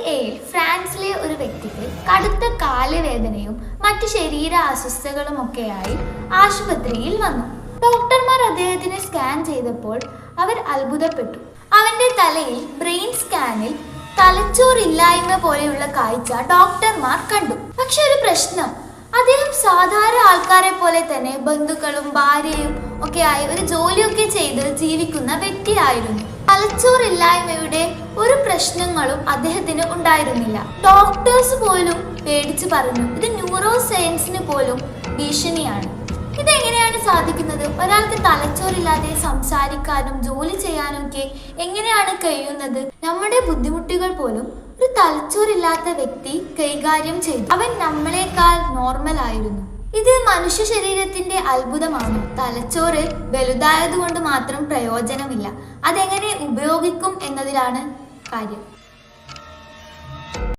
2007 ഫ്രാൻസിലെ ഒരു വ്യക്തിക്ക് കടുത്ത കാലുവേദനയും മറ്റ് ശരീര അസ്വസ്ഥതകളും ഒക്കെയായി ആശുപത്രിയിൽ വന്നു. ഡോക്ടർമാർ അദ്ദേഹത്തിനെ സ്കാൻ ചെയ്തപ്പോൾ അവർ അത്ഭുതപ്പെട്ടു. അവന്റെ തലയിൽ ബ്രെയിൻ സ്കാനിൽ തലച്ചോറില്ലായ്മ പോലെയുള്ള കാഴ്ച ഡോക്ടർമാർ കണ്ടു. പക്ഷെ ഒരു പ്രശ്നം, അദ്ദേഹം സാധാരണ ആൾക്കാരെ പോലെ തന്നെ ബന്ധുക്കളും ഭാര്യയും ഒക്കെ ആയി ഒരു ജോലിയൊക്കെ ചെയ്ത് ജീവിക്കുന്ന വ്യക്തിയായിരുന്നു. തലച്ചോറില്ലായ്മയുടെ ഒരു പ്രശ്നങ്ങളും അദ്ദേഹത്തിന് ഉണ്ടായിരുന്നില്ല. ഡോക്ടേഴ്സ് പോലും പേടിച്ച് പറഞ്ഞു, ഇത് ന്യൂറോ സയൻസിന് പോലും ഭീഷണിയാണ്. ഇതെങ്ങനെയാണ് സാധിക്കുന്നത്? ഒരാൾക്ക് തലച്ചോറില്ലാതെ സംസാരിക്കാനും ജോലി ചെയ്യാനും ഒക്കെ എങ്ങനെയാണ് കഴിയുന്നത്? നമ്മുടെ ബുദ്ധിമുട്ടുകൾ പോലും ഒരു തലച്ചോറില്ലാത്ത വ്യക്തി കൈകാര്യം ചെയ്തു. അവൻ നമ്മളെക്കാൾ നോർമൽ ആയിരുന്നു. ഇത് മനുഷ്യ ശരീരത്തിന്റെ അത്ഭുതമാണ്. തലച്ചോറ് വലുതായതുകൊണ്ട് മാത്രം പ്രയോജനമില്ല, അതെങ്ങനെ ഉപയോഗിക്കും എന്നതിലാണ് കാര്യം.